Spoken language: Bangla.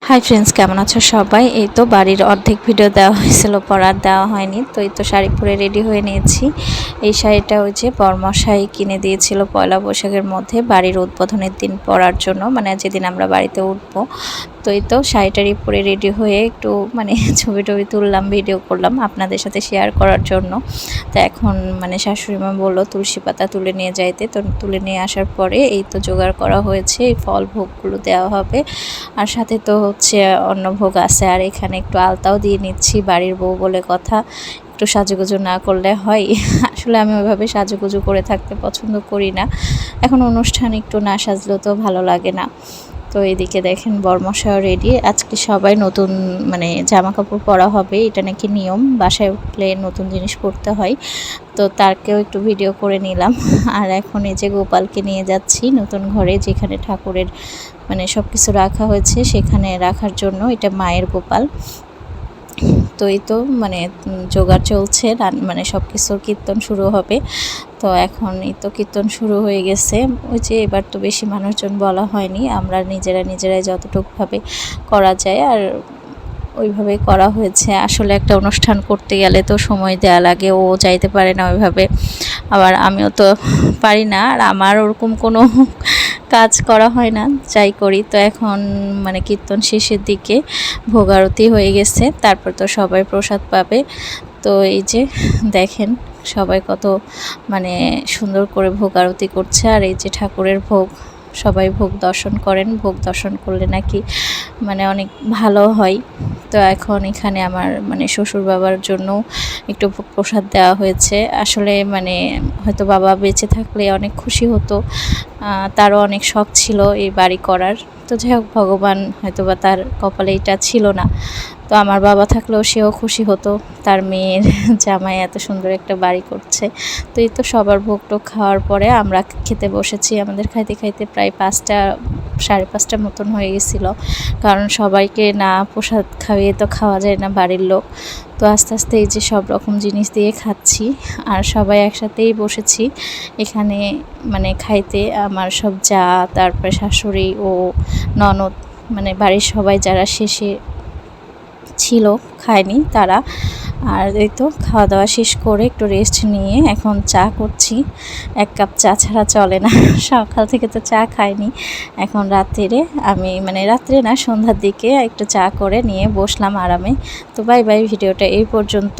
হাই ফ্রেন্ডস, কেমন আছো সবাই? এই তো বাড়ির অর্ধেক ভিডিও দেওয়া হয়েছিল, পরার দেওয়া হয়নি। তো এই তো শাড়ি পরে রেডি হয়ে নিয়েছি। এই শাড়িটা ওই যে বরমশাই কিনে দিয়েছিল পয়লা বৈশাখের মধ্যে বাড়ির উদ্বোধনের দিন পরার জন্য, মানে যেদিন আমরা বাড়িতে উঠবো। তো এই তো শাড়িটারি পরে রেডি হয়ে একটু মানে ছবি টবি তুললাম, ভিডিও করলাম আপনাদের সাথে শেয়ার করার জন্য। তো এখন মানে শাশুড়িমা বললো তুলসী পাতা তুলে নিয়ে যাইতে, তো তুলে নিয়ে আসার পরে এই তো জোগাড় করা হয়েছে, এই ফল ভোগগুলো দেওয়া হবে। আর সাথে তো হচ্ছে অন্নভোগ আছে, আর এখানে একটু আলতাও দিয়ে নিচ্ছি, বাড়ির বউ বলে কথা, একটু সাজুগুজু না করলে হয়? আসলে আমি ওইভাবে সাজুগুজু করে থাকতে পছন্দ করি না। এখন অনুষ্ঠান একটু না সাজলেও তো ভালো লাগে না। তো এদিকে দেখেন বরমশাও রেডি। আজকে সবাই নতুন মানে জামা কাপড় পরা হবে, এটা নাকি নিয়ম, বাসায় উঠলে নতুন জিনিস পরতে হয়। তো তারকেও একটু ভিডিও করে নিলাম। আর এখন এই যে গোপালকে নিয়ে যাচ্ছি নতুন ঘরে, যেখানে ঠাকুরের মানে সব কিছু রাখা হয়েছে সেখানে রাখার জন্য। এটা মায়ের গোপাল। তো এই তো মানে জোগাড় চলছে, মানে সব কিছু কীর্তন শুরু হবে। তো এখন এই তো কীর্তন শুরু হয়ে গেছে। ওই যে এবার তো বেশি মানুষজন বলা হয়নি, আমরা নিজেরাই যতটুকুভাবে করা যায় আর ওইভাবে করা হয়েছে। আসলে একটা অনুষ্ঠান করতে গেলে তো সময় দেওয়া লাগে, ও যাইতে পারে না ওইভাবে, আবার আমিও তো পারি না, আর আমার ওরকম কোনো কাজ করা হয় না, যাই করি। তো এখন মানে কীর্তন শেষের দিকে ভোগ আরতি হয়ে গেছে, তারপর তো সবাই প্রসাদ পাবে। তো এই যে দেখেন সবাই কত মানে সুন্দর করে ভোগ আরতি করছে। আর এই যে ঠাকুরের ভোগ, সবাই ভোগ দর্শন করেন, ভোগ দর্শন করলে নাকি মানে অনেক ভালো হয়। তো এখন এখানে আমার মানে শ্বশুর বাবার জন্য একটু প্রসাদ দেওয়া হয়েছে। আসলে মানে হয়তো বাবা বেঁচে থাকলে অনেক খুশি হতো, তারও অনেক শখ ছিল এই বাড়ি করার। তো যাই হোক, ভগবান হয়তো বা তার কপালে এটা ছিল না। তো আমার বাবা থাকলেও সেও খুশি হতো, তার মেয়ের জামাই এত সুন্দর একটা বাড়ি করছে। তো এই তো সবার ভোগ টোগ খাওয়ার পরে আমরা খেতে বসেছি। আমাদের খাইতে খাইতে প্রায় 5টা 5:30 মতন হয়ে গেছিলো, কারণ সবাইকে না প্রসাদ খাইয়ে তো খাওয়া যায় না বাড়ির লোক। তো আস্তে আস্তে এই যে সব রকম জিনিস দিয়ে খাচ্ছি, আর সবাই একসাথেই বসেছি এখানে মানে খাইতে। আমার সব যা, তারপরে শাশুড়ি ও ননদ, মানে বাড়ির সবাই যারা শেষে ছিল খায়নি তারা। আর এই তো খাওয়া দাওয়া শেষ করে একটু রেস্ট নিয়ে এখন চা করছি। 1 কাপ চা ছাড়া চলে না, সকাল থেকে তো চা খাইনি। এখন রাত্রে আমি মানে রাত্রে না, সন্ধ্যার দিকে একটু চা করে নিয়ে বসলাম আরামে। তো বাই বাই, ভিডিওটা এই পর্যন্ত।